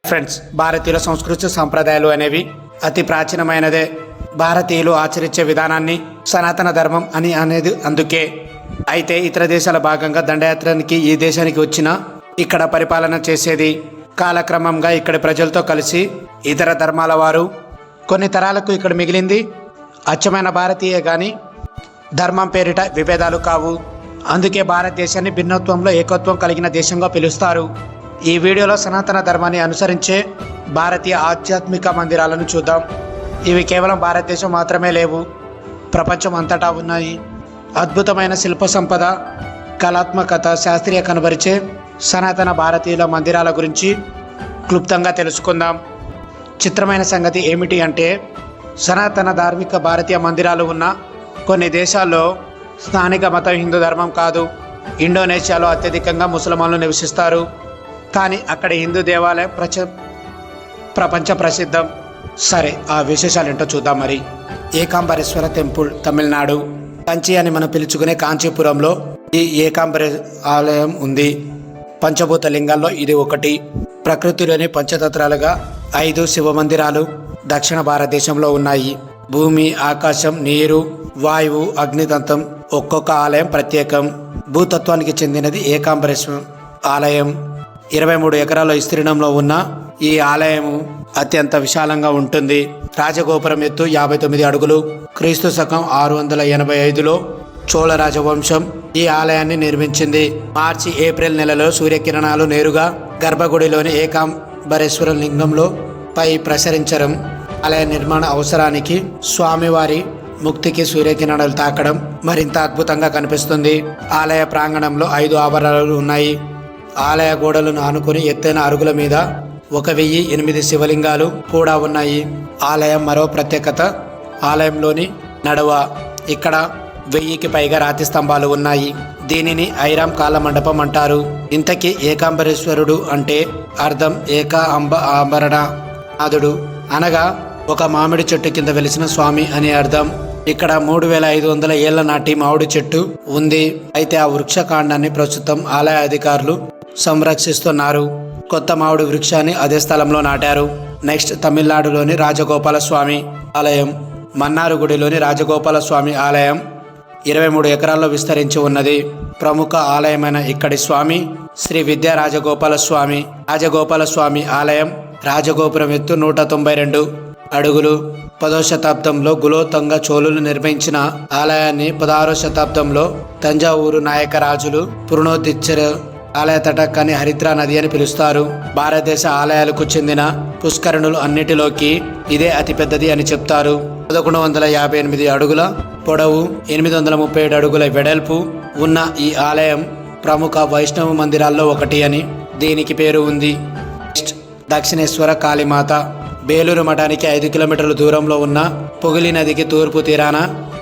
Friends, భారతీయుల సంస్కృతి సంప్రదాయాలు అనేవి అతి ప్రాచీనమైనదే. భారతీయులు ఆచరించే విధానాన్ని సనాతన ధర్మం అని అనేది అందుకే. అయితే ఇతర దేశాల భాగంగా దండయాత్రనికి ఈ దేశానికి వచ్చిన ఇక్కడ పరిపాలన చేసేది. కాలక్రమంగా ఇక్కడి ప్రజలతో కలిసి ఇతర ధర్మాల వారు కొన్ని తరాలకు ఇక్కడ మిగిలింది అచ్చమైన భారతీయ కానీ ధర్మం పేరిట విభేదాలు కావు. అందుకే భారతదేశాన్ని భిన్నత్వంలో ఏకత్వం కలిగిన దేశంగా పిలుస్తారు. ఈ వీడియోలో సనాతన ధర్మాన్ని అనుసరించే భారతీయ ఆధ్యాత్మిక మందిరాలను చూద్దాం. ఇవి కేవలం భారతదేశం మాత్రమే లేవు, ప్రపంచం అంతటా ఉన్నాయి. అద్భుతమైన శిల్ప సంపద, కళాత్మకత, శాస్త్రీయ కనబరిచే సనాతన భారతీయుల మందిరాల గురించి క్లుప్తంగా తెలుసుకుందాం. చిత్రమైన సంగతి ఏమిటి అంటే, సనాతన ధార్మిక భారతీయ మందిరాలు ఉన్న కొన్ని దేశాల్లో స్థానిక మతం హిందూ ధర్మం కాదు. ఇండోనేషియాలో అత్యధికంగా ముసల్మాన్లు నివసిస్తారు, కానీ అక్కడ హిందూ దేవాలయం ప్రపంచ ప్రసిద్ధం. సరే, ఆ విశేషాలు ఏంటో చూద్దాం. మరి ఏకాంబరేశ్వర టెంపుల్ తమిళనాడు కంచి అని మనం పిలుచుకునే కాంచీపురంలో ఈ ఏకాంబరే ఆలయం ఉంది. పంచభూత లింగాల్లో ఇది ఒకటి. ప్రకృతిలోని పంచతత్రాలుగా 5 శివ మందిరాలు దక్షిణ భారతదేశంలో ఉన్నాయి. భూమి, ఆకాశం, నీరు, వాయువు, అగ్నితంత్రం ఒక్కొక్క ఆలయం ప్రత్యేకం. భూతత్వానికి చెందినది ఏకాంబరేశ్వర ఆలయం. 23 ఎకరాల విస్తీర్ణంలో ఉన్న ఈ ఆలయము అత్యంత విశాలంగా ఉంటుంది. రాజగోపురం ఎత్తు 59 అడుగులు. క్రీస్తు శకం 685లో చోళ రాజవంశం ఈ ఆలయాన్ని నిర్మించింది. మార్చి, ఏప్రిల్ నెలలో సూర్యకిరణాలు నేరుగా గర్భగుడిలోని ఏకాంబరేశ్వర లింగంలో పై ప్రసరించడం ఆలయ నిర్మాణ అవసరానికి స్వామివారి ముక్తికి సూర్యకిరణాలు తాకడం మరింత అద్భుతంగా కనిపిస్తుంది. ఆలయ ప్రాంగణంలో 5 ఆవరణలు ఉన్నాయి. ఆలయ గోడలను ఆనుకుని ఎత్తైన అరుగుల మీద 1008 శివలింగాలు కూడా ఉన్నాయి. ఆలయం మరో ప్రత్యేకత ఆలయంలోని నడవ. ఇక్కడ 1000కి పైగా రాతి స్తంభాలు ఉన్నాయి. దీనిని ఐరాం కాల మండపం అంటారు. ఇంతకీ ఏకాంబరేశ్వరుడు అంటే అర్థం ఆభరణ నాథుడు, అనగా ఒక మామిడి చెట్టు కింద వెలిసిన స్వామి అని అర్థం. ఇక్కడ 3500 ఏళ్ల నాటి మామిడి చెట్టు ఉంది. అయితే ఆ వృక్ష కాండాన్ని ప్రస్తుతం ఆలయ అధికారులు సంరక్షిస్తున్నారు. కొత్త మామిడి వృక్షాన్ని అదే స్థలంలో నాటారు. నెక్స్ట్, తమిళనాడులోని రాజగోపాల స్వామి ఆలయం. మన్నారుగుడిలోని రాజగోపాల స్వామి ఆలయం 23 ఎకరాల్లో విస్తరించి ఉన్నది. ప్రముఖ ఆలయమైన ఇక్కడి స్వామి శ్రీ విద్యా రాజగోపాల స్వామి. రాజగోపాల స్వామి ఆలయం రాజగోపురం ఎత్తు 192 అడుగులు. 10వ శతాబ్దంలో గులోతంగ చోళులు నిర్మించిన ఆలయాన్ని 16వ శతాబ్దంలో తంజావూరు నాయక రాజులు పునరుద్ధరించారు. ఆలయ తటక్కని హరిద్రా నది అని పిలుస్తారు. భారతదేశ ఆలయాలకు చెందిన పుష్కరుణులు అన్నిటిలోకి ఇదే అతిపెద్దది అని చెప్తారు. 1158 అడుగుల పొడవు, 837 అడుగుల వెడల్పు ఉన్న ఈ ఆలయం ప్రముఖ వైష్ణవ మందిరాల్లో ఒకటి అని దీనికి పేరు ఉంది. దక్షిణేశ్వర కాళీమాత. బేలూరు మఠానికి 5 కిలోమీటర్ల దూరంలో ఉన్న పొగిలి నదికి తూర్పు తీరాన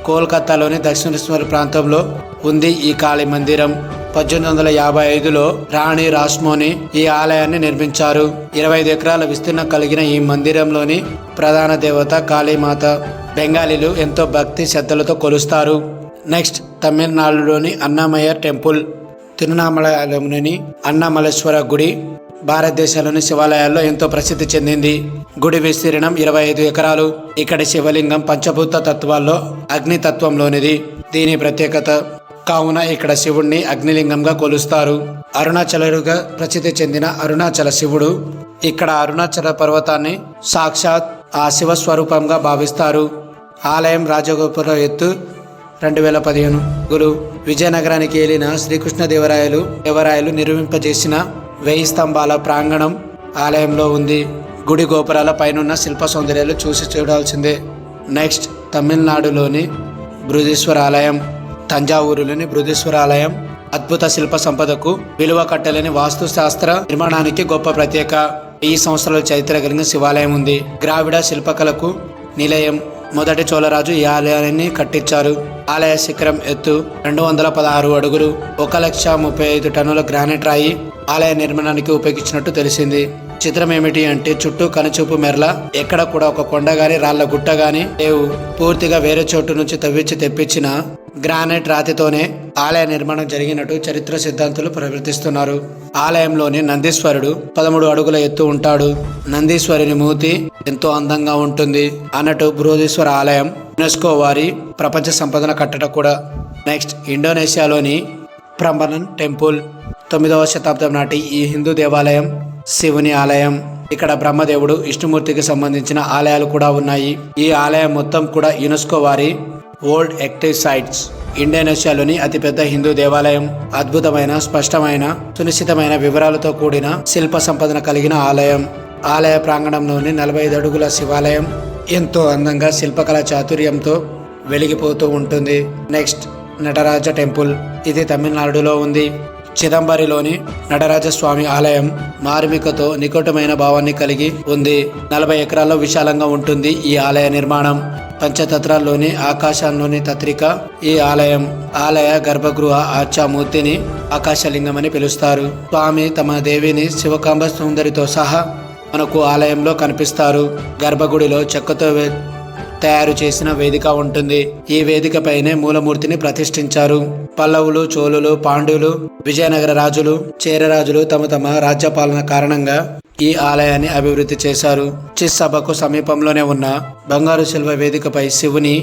కోల్కతాలోని దక్షిణేశ్వర ప్రాంతంలో ఉంది ఈ కాళీ మందిరం. 1855లో రాణి రాస్మోని ఈ ఆలయాన్ని నిర్మించారు. 25 ఎకరాల విస్తీర్ణం కలిగిన ఈ మందిరంలోని ప్రధాన దేవత కాళీమాత. బెంగాలీలు ఎంతో భక్తి శ్రద్ధలతో కొలుస్తారు. నెక్స్ట్, తమిళనాడులోని అన్నమయ్య టెంపుల్. తిరునామలలోని అన్నమలేశ్వర గుడి భారతదేశంలోని శివాలయాల్లో ఎంతో ప్రసిద్ధి చెందింది. గుడి విస్తీర్ణం 25 ఎకరాలు. ఇక్కడి శివలింగం పంచభూత తత్వాల్లో అగ్నితత్వంలోనిది. దీని ప్రత్యేకత కావున ఇక్కడ శివుణ్ణి అగ్నిలింగంగా కొలుస్తారు. అరుణాచలుగా ప్రసిద్ధి చెందిన అరుణాచల శివుడు ఇక్కడ అరుణాచల పర్వతాన్ని సాక్షాత్ ఆ శివస్వరూపంగా భావిస్తారు. ఆలయం రాజగోపుర ఎత్తు 2015 అడుగులు. విజయనగరానికి ఏలిన శ్రీకృష్ణదేవరాయలు నిర్మింపజేసిన 1000 స్తంభాల ప్రాంగణం ఆలయంలో ఉంది. గుడి గోపురాల పైనున్న శిల్ప సౌందర్యాలు చూడాల్సిందే. నెక్స్ట్, తమిళనాడులోని బృహదీశ్వర ఆలయం. తంజావూరులోని బృహదీశ్వర ఆలయం అద్భుత శిల్ప సంపదకు విలువ కట్టలేని వాస్తు శాస్త్ర నిర్మాణానికి గొప్ప ప్రత్యేక. 1000 సంవత్సరాల చరిత్ర కలిగిన శివాలయం ఉంది. ద్రావిడ శిల్పకళకు నిలయం. మొదటి చోళరాజు ఈ ఆలయాన్ని కట్టించారు. ఆలయ శిఖరం ఎత్తు 216 అడుగులు. 1,35,000 టన్నుల గ్రానైట్ రాయి ఆలయ నిర్మాణానికి ఉపయోగించినట్టు తెలిసింది. చిత్రం ఏమిటి అంటే, చుట్టూ కనుచూపు మెరల ఎక్కడ కూడా ఒక కొండ గాని రాళ్ల గుట్ట గాని లేవు. పూర్తిగా వేరే చోటు నుంచి తవ్వించి తెప్పించిన గ్రానైట్ రాతితోనే ఆలయ నిర్మాణం జరిగినట్టు చరిత్ర సిద్ధాంతులు ప్రవర్తిస్తున్నారు. ఆలయంలోని నందీశ్వరుడు 13 అడుగుల ఎత్తు ఉంటాడు. నందీశ్వరుని మూతి ఎంతో అందంగా ఉంటుంది అన్నట్టు బృహదీశ్వర ఆలయం యునెస్కో వారి ప్రపంచ సంపదన కట్టడం కూడా. నెక్స్ట్, ఇండోనేషియాలోని ప్రంబనన్ టెంపుల్ 9వ శతాబ్దం నాటి ఈ హిందూ దేవాలయం శివుని ఆలయం. ఇక్కడ బ్రహ్మదేవుడు, విష్ణుమూర్తికి సంబంధించిన ఆలయాలు కూడా ఉన్నాయి. ఈ ఆలయం మొత్తం కూడా యునెస్కో వారి వరల్డ్ హెరిటేజ్ సైట్స్. ఇండోనేషియాలోని అతిపెద్ద హిందూ దేవాలయం. అద్భుతమైన, స్పష్టమైన, సునిశ్చితమైన వివరాలతో కూడిన శిల్ప సంపదన కలిగిన ఆలయం. ఆలయ ప్రాంగణంలోని 45 అడుగుల శివాలయం ఎంతో అందంగా శిల్పకళ చాతుర్యంతో వెలిగిపోతూ ఉంటుంది. Next, Nataraja temple. ఇది తమిళనాడులో ఉంది. చిదంబరిలోని నటరాజస్వామి ఆలయం మార్మికతో నికటమైన భావాన్ని కలిగి ఉంది. 40 ఎకరాల్లో విశాలంగా ఉంటుంది ఈ ఆలయ నిర్మాణం. పంచతత్రాల్లోని ఆకాశంలోని తత్రిక ఈ ఆలయం. ఆలయ గర్భగృహ ఆర్చామూర్తిని ఆకాశలింగం అని పిలుస్తారు. స్వామి తమ దేవిని శివకాంబ సుందరితో సహా మనకు ఆలయంలో కనిపిస్తారు. గర్భగుడిలో చెక్కతో తయారు చేసిన వేదిక ఉంటుంది. ఈ వేదిక పైనే మూలమూర్తిని ప్రతిష్ఠించారు. పల్లవులు, చోళులు, పాండ్యులు, విజయనగర రాజులు, చేర రాజులు తమ తమ రాజ్యపాలన కారణంగా ఈ ఆలయాన్ని అభివృద్ధి చేశారు. సభకు సమీపంలోనే ఉన్న బంగారు శిల్వ వేదికపై శివుని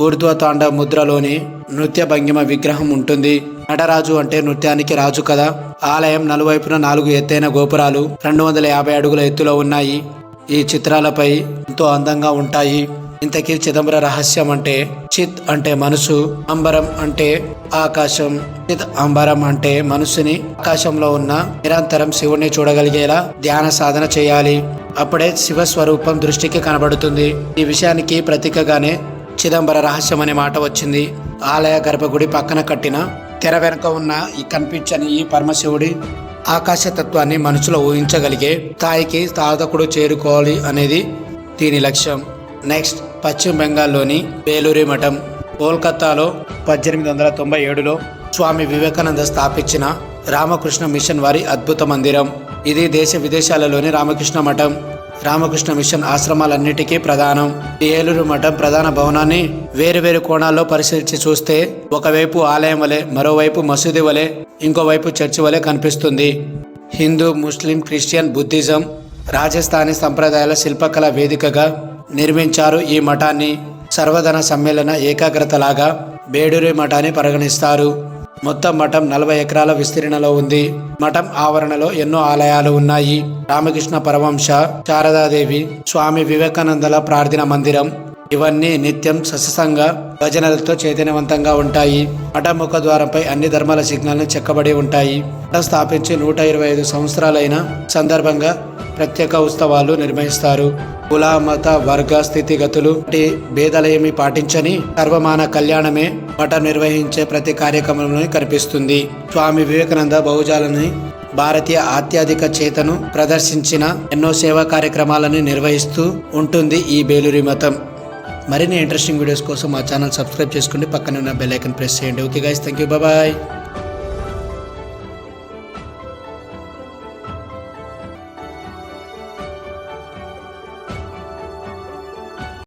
ఊర్ధ్వతాండ ముద్రలోని నృత్య భంగిమ విగ్రహం ఉంటుంది. నటరాజు అంటే నృత్యానికి రాజు కదా. ఆలయం నలువైపున 4 ఎత్తైన గోపురాలు 250 అడుగుల ఎత్తులో ఉన్నాయి. ఈ చిత్రాలపై ఎంతో అందంగా ఉంటాయి. ఇంతకీ చిదంబర రహస్యం అంటే, చిత్ అంటే మనసు, అంబరం అంటే ఆకాశం. చిత్ అంబరం అంటే మనసుని ఆకాశంలో ఉన్న నిరంతరం శివుణ్ణి చూడగలిగేలా ధ్యాన సాధన చేయాలి. అప్పుడే శివస్వరూపం దృష్టికి కనబడుతుంది. ఈ విషయానికి ప్రతీకగానే చిదంబర రహస్యం అనే మాట వచ్చింది. ఆలయ గర్భగుడి పక్కన కట్టిన తెర వెనుక ఉన్న ఈ కనిపించని ఈ పరమశివుడి ఆకాశతత్వాన్ని మనసులో ఊహించగలిగే స్థాయికి సాధకుడు చేరుకోవాలి అనేది దీని లక్ష్యం. నెక్స్ట్, పశ్చిమ బెంగాల్లోని బేలూరి మఠం. కోల్కతాలో 1897లో స్వామి వివేకానంద స్థాపించిన రామకృష్ణ మిషన్ వారి అద్భుత మందిరం. ఇది దేశ విదేశాలలోని రామకృష్ణ మఠం, రామకృష్ణ మిషన్ ఆశ్రమాలన్నిటికీ ప్రధానం. ఈ ఏలూరు మఠం ప్రధాన భవనాన్ని వేరువేరు కోణాల్లో పరిశీలించి చూస్తే ఒకవైపు ఆలయం వలె, మరోవైపు మసీదు వలె, ఇంకోవైపు చర్చి వలె కనిపిస్తుంది. హిందూ, ముస్లిం, క్రిస్టియన్, బుద్ధిజం, రాజస్థానీ సంప్రదాయాల శిల్పకళ వేదికగా నిర్మించారు. ఈ మఠాన్ని సర్వధన సమ్మేళన ఏకాగ్రతలాగా బేడూరి మఠాన్ని పరిగణిస్తారు. మొత్తం మఠం 40 ఎకరాల విస్తీర్ణలో ఉంది. మఠం ఆవరణలో ఎన్నో ఆలయాలు ఉన్నాయి. రామకృష్ణ పరమహంస, శారదాదేవి, స్వామి వివేకానందల ప్రార్థన మందిరం ఇవన్నీ నిత్యం సత్సంగ భజనలతో చైతన్యవంతంగా ఉంటాయి. మఠం ముఖద్వారంపై అన్ని ధర్మాల సిగ్నల్ని చెక్కబడి ఉంటాయి. మఠం స్థాపించి 125 సంవత్సరాలైన సందర్భంగా ప్రత్యేక ఉత్సవాలు నిర్వహిస్తారు. కుల, మత, వర్గ స్థితిగతులు భేదాలేమి పాటించని సర్వమాన కళ్యాణమే మఠం నిర్వహించే ప్రతి కార్యక్రమంలో కనిపిస్తుంది. స్వామి వివేకానంద బహుజాలని భారతీయ ఆధ్యాత్మిక చేతను ప్రదర్శించిన ఎన్నో సేవా కార్యక్రమాలను నిర్వహిస్తూ ఉంటుంది ఈ బేలూరి మఠం. మరిన్ని ఇంట్రెస్టింగ్ వీడియోస్ కోసం మా ఛానల్ సబ్స్క్రైబ్ చేసుకోండి. పక్కనే ఉన్న బెల్ ఐకాన్ ప్రెస్ చేయండి. Okay guys, thank you, bye.